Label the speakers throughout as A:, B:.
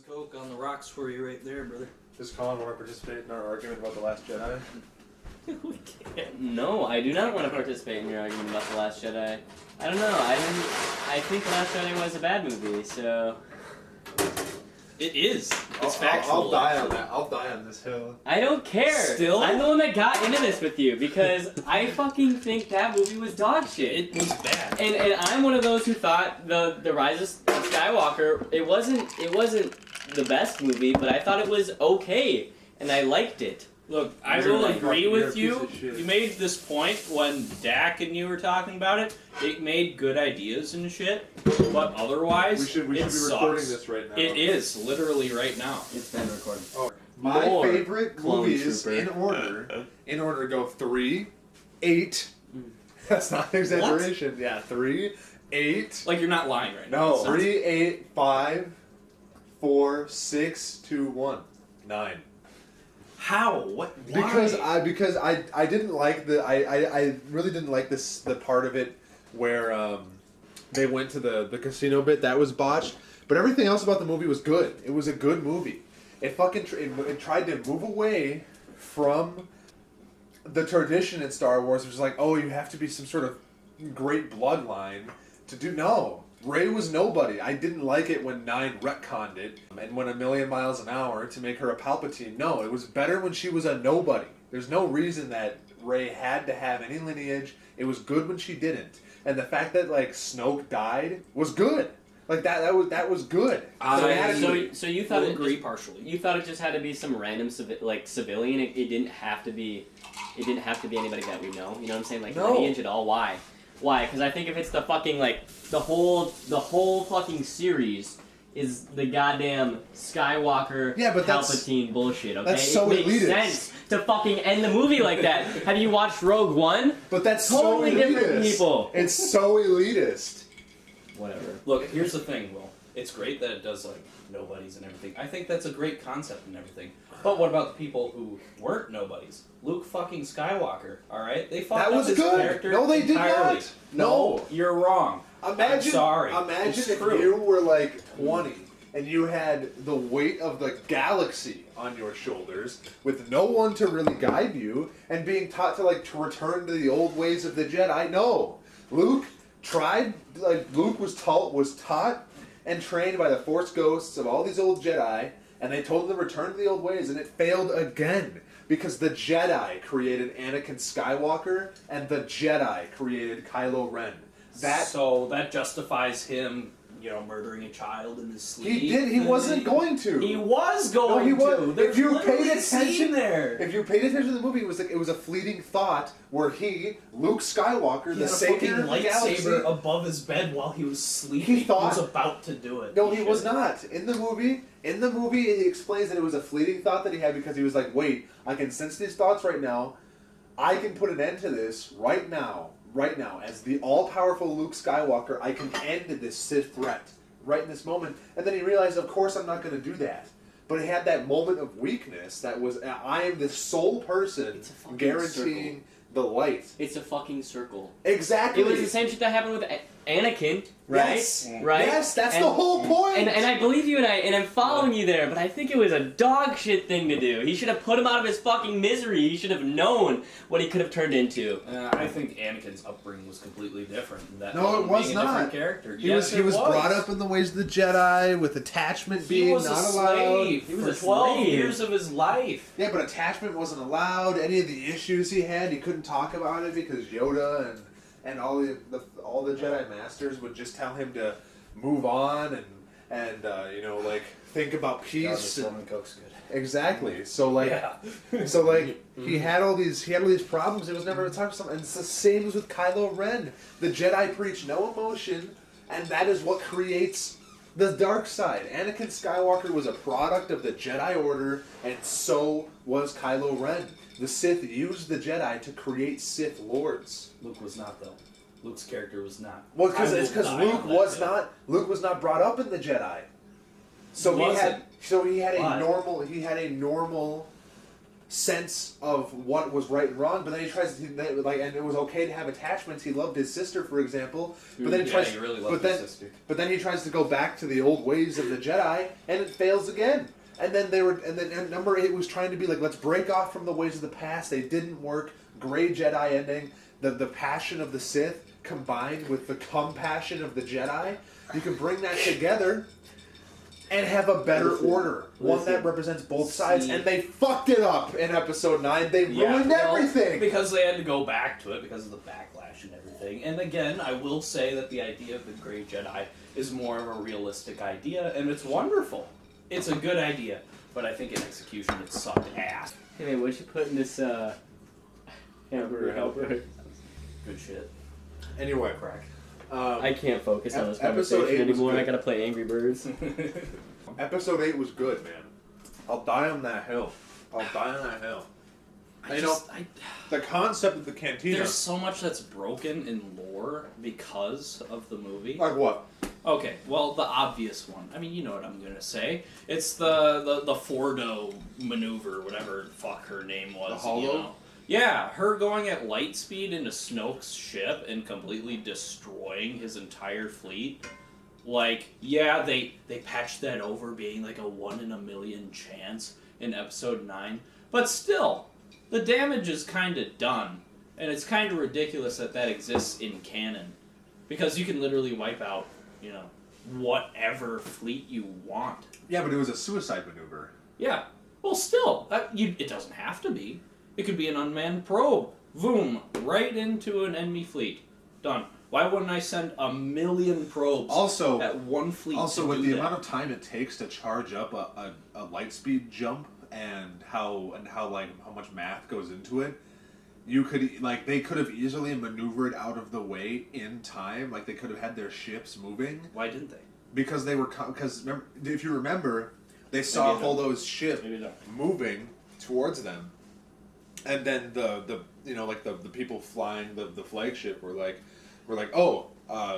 A: the Coke on the rocks for you right there, brother.
B: Does Colin want to participate in our argument about The Last Jedi?
A: We can't.
C: No, I do not want to participate in your argument about The Last Jedi. I don't know. I think The Last Jedi was a bad movie, so...
A: It is. It's
B: I'll
A: factual.
B: die on that. I'll die on this hill.
C: I don't care.
A: Still?
C: I'm the one that got into this with you because I fucking think that movie was dog shit.
A: It was bad.
C: And I'm one of those who thought the Rise of Skywalker, it wasn't the best movie, but I thought it was okay, and I liked it.
A: Look, I
B: You're
A: will
B: like
A: agree
B: fucking-
A: with
B: you're a
A: you.
B: piece of shit.
A: You made this point when Dak and you were talking about it. It made good ideas and shit, but otherwise,
B: We should be
A: sucks.
B: recording this right now.
A: It is, literally right now.
C: It's been recorded.
B: Oh, my
C: More
B: favorite
C: Clone
B: movies
C: Trooper.
B: in order to go 3, 8. That's not an exaggeration. Yeah, 3, 8.
A: Like, you're not lying right now.
B: No, 3, 8, 5, 4, 6, 2, 1, 9.
A: How? What? Why?
B: Because I didn't like I really didn't like the part of it where they went to the casino bit. That was botched, but everything else about the movie was good. It was a good movie. It fucking it tried to move away from the tradition in Star Wars, which is like, oh, you have to be some sort of great bloodline to do. No, Rey was nobody. I didn't like it when 9 retconned it and went a million miles an hour to make her a Palpatine. No, it was better when she was a nobody. There's no reason that Rey had to have any lineage. It was good when she didn't. And the fact that like Snoke died was good. Like that was good.
C: So you thought
A: I'll
C: it
A: agree
C: just,
A: partially.
C: You thought it just had to be some random civilian. It didn't have to be. It didn't have to be anybody that we know. You know what I'm saying? Like
B: No.
C: lineage at all. Why? Why? Because I think if it's the fucking like the whole fucking series is the goddamn Skywalker
B: Yeah, but
C: Palpatine bullshit. Okay,
B: that's so
C: it makes
B: elitist.
C: sense to fucking end the movie like that. Have you watched Rogue One?
B: But that's
C: Totally
B: so elitist.
C: different people.
B: It's so elitist.
C: Whatever.
A: Look, here's the thing, Will. It's great that it does, like, nobodies and everything. I think that's a great concept and everything. But what about the people who weren't nobodies? Luke fucking Skywalker, alright? They fucked
B: That
A: up
B: was
A: his
B: good.
A: character
B: No, they did
A: entirely.
B: not.
A: No, you're wrong.
B: Imagine,
A: I'm sorry.
B: Imagine
A: It's
B: if
A: true.
B: you were like 20 and you had the weight of the galaxy on your shoulders with no one to really guide you and being taught to return to the old ways of the Jedi. No. Luke was taught and trained by the Force ghosts of all these old Jedi, and they told him to return to the old ways, and it failed again. Because the Jedi created Anakin Skywalker, and the Jedi created Kylo Ren.
A: So that justifies him, murdering a child in his sleep.
B: He did. He wasn't going to.
A: He was going
B: No, he was.
A: to. There's
B: If you
A: literally
B: paid
A: a scene
B: attention
A: there.
B: If you paid attention to the movie, it was a fleeting thought where Luke Skywalker,
A: He
B: the
A: had a
B: savior
A: fucking
B: of the galaxy.
A: lightsaber above his bed while he was sleeping.
B: He thought-
A: was about to do it.
B: No, he was
A: should've.
B: not. In the movie, he explains that it was a fleeting thought that he had because he was like, wait, I can sense these thoughts right now. I can put an end to this right now. Right now. As the all-powerful Luke Skywalker, I can end this Sith threat right in this moment. And then he realized, of course I'm not going to do that. But he had that moment of weakness that was, I am the sole person
C: It's a fucking
B: guaranteeing the light.
C: It's a fucking circle.
B: Exactly.
C: It was the same shit that happened with Anakin, right?
B: Yes.
C: Right?
B: Yes, that's the whole point.
C: And I believe you, and I'm following you there, but I think it was a dog shit thing to do. He should have put him out of his fucking misery. He should have known what he could have turned into.
A: I think Anakin's upbringing was completely different. That
B: No, it was
A: being a different
B: not.
A: character.
B: He
A: Yes,
B: was
A: it
B: brought up in the ways of the Jedi, with attachment
A: He
B: being
A: was
B: not
A: a
B: allowed.
A: slave
C: He was
A: for
C: a
A: 12
C: slave.
A: years of his life.
B: Yeah, but attachment wasn't allowed. Any of the issues he had, he couldn't talk about it because Yoda and all the Jedi Masters would just tell him to move on and think about peace.
A: Coke's good.
B: Exactly. So
A: Yeah.
B: he had all these problems. It was never a time for something. And it's the same as with Kylo Ren. The Jedi preach no emotion, and that is what creates the dark side. Anakin Skywalker was a product of the Jedi Order, and so was Kylo Ren. The Sith used the Jedi to create Sith Lords.
A: Luke was not, though. Luke's character was not.
B: Well, because
A: I will die
B: Luke
A: on that
B: was
A: hill.
B: not brought up in the Jedi. So
A: He
B: he had a
A: Why?
B: normal sense of what was right and wrong. But then he tries to and it was okay to have attachments. He loved his sister, for example. But then he tries.
A: He really loved his sister.
B: But then he tries to go back to the old ways of the Jedi, and it fails again. And then number 8 was trying to be like, let's break off from the ways of the past. They didn't work. Gray Jedi ending. The passion of the Sith combined with the compassion of the Jedi. You can bring that together and have a better order. One that represents both sides. And they fucked it up in Episode 9. They ruined everything.
A: Because they had to go back to it because of the backlash and everything. And again, I will say that the idea of the Grey Jedi is more of a realistic idea, and it's wonderful. It's a good idea, but I think in execution it sucked ass.
C: Hey man, what you put in this hamburger helper?
A: Good shit.
B: Anyway,
A: Crack.
C: I can't focus on this
B: Episode 8
C: conversation
B: was
C: anymore.
B: good.
C: I gotta play Angry Birds.
B: Episode 8 was good, man. I'll die on that hill. The concept of the cantina.
A: There's so much that's broken in lore because of the movie.
B: Like what?
A: Okay, well, the obvious one. I mean, you know what I'm gonna say. It's the Fordo maneuver, whatever the fuck her name was.
B: The Hollow?
A: You know? Yeah, her going at light speed into Snoke's ship and completely destroying his entire fleet. Like, yeah, they patched that over being like a 1 in a million chance in Episode 9. But still, the damage is kind of done. And it's kind of ridiculous that exists in canon. Because you can literally wipe out, you know, whatever fleet you want.
B: Yeah, but it was a suicide maneuver.
A: Yeah. Well, still, it doesn't have to be. It could be an unmanned probe. Boom. Right into an enemy fleet. Done. Why wouldn't I send 1 million probes at one fleet?
B: Also, with the amount of time it takes to charge up a light speed jump and how much math goes into it, you could they could have easily maneuvered out of the way in time. Like they could have had their ships moving.
A: Why didn't they?
B: Because if you remember, they saw all those ships moving towards them, and then the people flying the flagship were like, oh,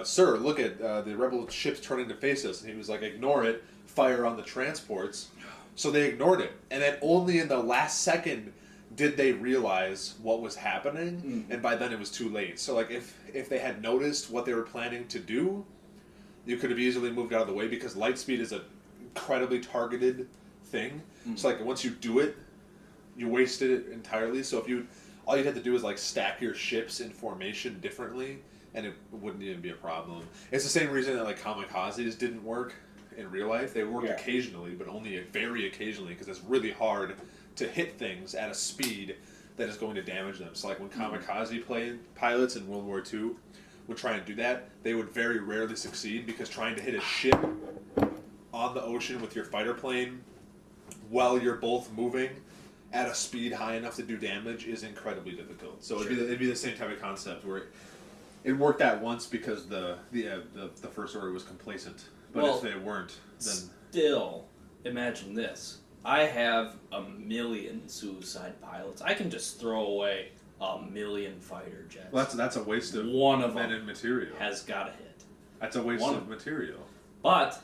B: sir, look at the rebel ships turning to face us, and he was like, ignore it, fire on the transports. So they ignored it, and then only in the last second did they realize what was happening, and by then it was too late. So like if they had noticed what they were planning to do, you could have easily moved out of the way, because light speed is an incredibly targeted thing. So like once you do it, you wasted it entirely. So all you'd have to do is like stack your ships in formation differently, and it wouldn't even be a problem. It's the same reason that like kamikazes didn't work in real life. They worked occasionally, but only very occasionally, because it's really hard to hit things at a speed that is going to damage them. So like when kamikaze pilots in World War II would try and do that, they would very rarely succeed, because trying to hit a ship on the ocean with your fighter plane while you're both moving at a speed high enough to do damage is incredibly difficult. So it'd be the same type of concept where it worked out once because the First Order was complacent. But if they weren't, then
A: still, imagine this. I have 1 million suicide pilots. I can just throw away 1 million fighter jets.
B: Well, that's a waste of
A: one of
B: men
A: them
B: and material.
A: has got to hit.
B: That's a waste of material.
A: But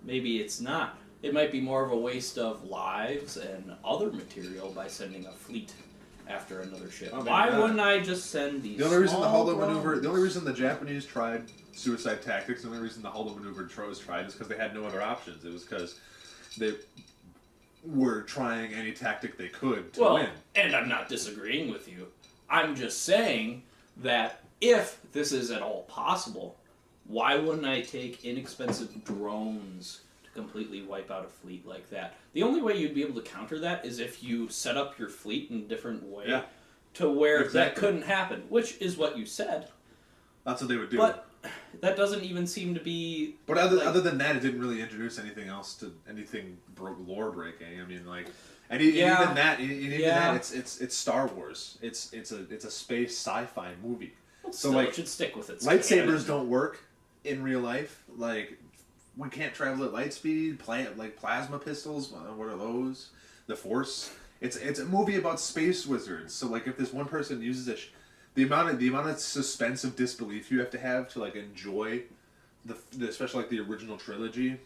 A: maybe it's not. It might be more of a waste of lives and other material by sending a fleet after another ship. Why wouldn't I just send these?
B: The only reason the Hollow maneuver, the only reason the Japanese tried suicide tactics, the only reason the Hollow maneuver was tried is because they had no other options. It was because they were trying any tactic they could to win.
A: And I'm not disagreeing with you. I'm just saying that if this is at all possible, why wouldn't I take inexpensive drones to completely wipe out a fleet like that? The only way you'd be able to counter that is if you set up your fleet in a different way to where that couldn't happen, which is what you said.
B: That's what they would do.
A: But that doesn't even seem to be...
B: But other than that, it didn't really introduce anything else to anything lore breaking. I mean, like... Even that, it's Star Wars. It's a space sci-fi movie.
A: Well, so like, it should stick with it.
B: Lightsabers don't work in real life. Like, we can't travel at light speed. Like plasma pistols. What are those? The Force. It's a movie about space wizards. So like, if this one person uses it, the amount of suspense of disbelief you have to like enjoy the especially like the original trilogy.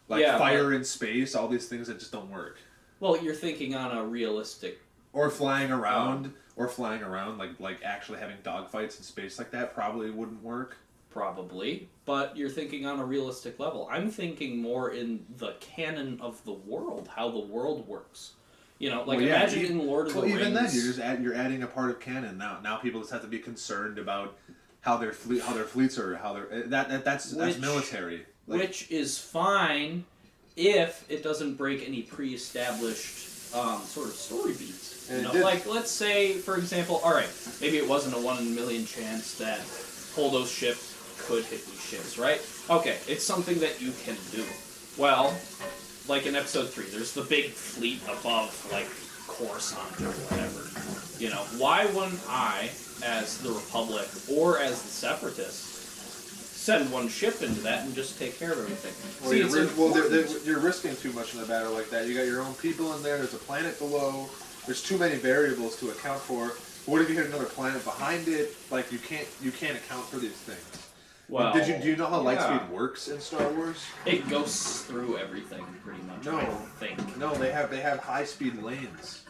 B: Like fire in space, all these things that just don't work.
A: Well, you're thinking on a realistic.
B: Or flying around, like actually having dogfights in space like that probably wouldn't work.
A: Probably, but you're thinking on a realistic level. I'm thinking more in the canon of the world, how the world works. You know, like imagine in Lord of the Rings.
B: Even then, you're adding a part of canon now. Now people just have to be concerned about how their fleets are, that's military.
A: Like, which is fine if it doesn't break any pre-established sort of story beats. You know? Like, let's say, for example, all right, maybe it wasn't a 1 in a million chance that Holdo's ship could hit these ships, right? Okay, it's something that you can do. Well, like in episode 3, there's the big fleet above, like, Coruscant or whatever. You know, why wouldn't I, as the Republic or as the Separatists, send one ship into that and just take care of everything?
B: Well, you're risking too much in a battle like that. You got your own people in there. There's a planet below. There's too many variables to account for. What if you hit another planet behind it? Like you can't account for these things. Well, do you know how lightspeed works in Star Wars?
A: It goes through everything pretty much.
B: No,
A: I think.
B: No, they have high speed lanes.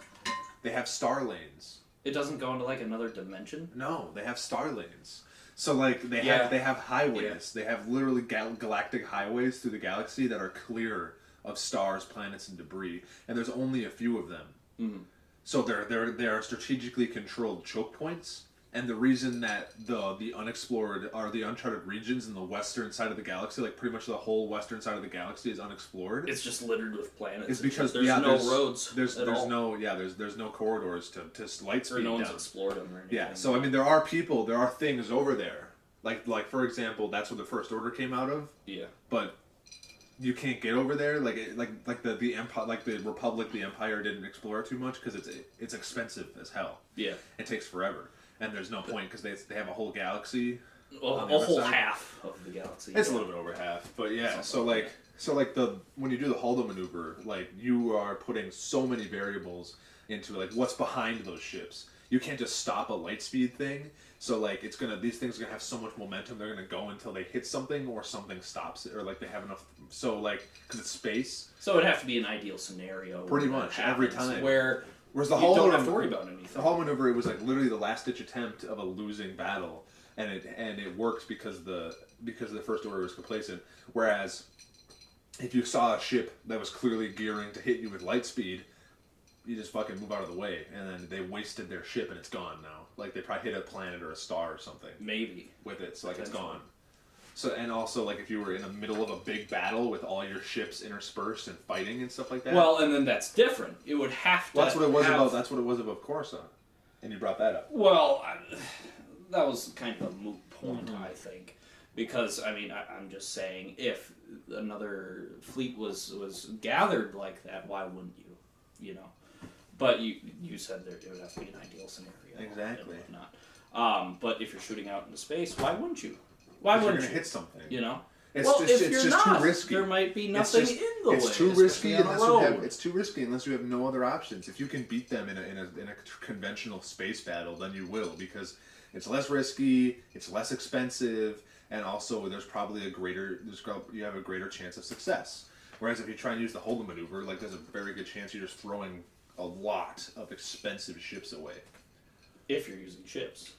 B: They have star lanes.
A: It doesn't go into like another dimension.
B: No, they have star lanes. So like they have highways. Yeah. They have literally galactic highways through the galaxy that are clear of stars, planets, and debris, and there's only a few of them. Mm-hmm. So they are strategically controlled choke points, and the reason that the unexplored are the uncharted regions in the western side of the galaxy, like pretty much the whole western side of the galaxy is unexplored.
A: It's just littered with planets.
B: It's because
A: there's no roads.
B: There's no corridors to light speed.
A: Or no one's explored them or anything.
B: Yeah, so I mean there are things over there. Like for example, that's where the First Order came out of. Yeah. But you can't get over there, like the empire, like the Republic, the Empire didn't explore it too much because it's expensive as hell. Yeah, it takes forever, and there's no point because they have a whole galaxy,
A: a whole half of the galaxy.
B: It's a little bit over half, but yeah. So when you do the Holdo maneuver, like you are putting so many variables into like what's behind those ships. You can't just stop a light speed thing. So like these things are gonna have so much momentum. They're gonna go until they hit something or something stops it, or like they have enough. So like because it's space.
A: So it'd have to be an ideal scenario.
B: Pretty much every time.
A: Whereas
B: the
A: you don't have to worry about anything.
B: The whole maneuver, it was like literally the last ditch attempt of a losing battle, and it worked because the First Order was complacent. Whereas if you saw a ship that was clearly gearing to hit you with light speed, you just fucking move out of the way, and then they wasted their ship and it's gone now. Like they probably hit a planet or a star or something.
A: Maybe.
B: With it, so like it's gone. So and also like if you were in the middle of a big battle with all your ships interspersed and fighting and stuff like that.
A: Well, and then that's different. It would have to.
B: Well, that's what it was about. That's what it was about Coruscant, and you brought that up.
A: Well, that was kind of a moot point, I think, because I mean I'm just saying if another fleet was gathered like that, why wouldn't you? You know. But you said there would have to be an ideal scenario.
B: Exactly.
A: And whatnot. But if you're shooting out into space, why wouldn't you? Why wouldn't
B: you're gonna hit something?
A: You know.
B: It's just too risky.
A: There might be nothing in the way.
B: It's too risky it's too risky unless you have no other options. If you can beat them in a conventional space battle, then you will, because it's less risky, it's less expensive, and also there's probably you have a greater chance of success. Whereas if you try and use the Holdo maneuver, like there's a very good chance you're just throwing a lot of expensive ships away.
A: If you're using ships.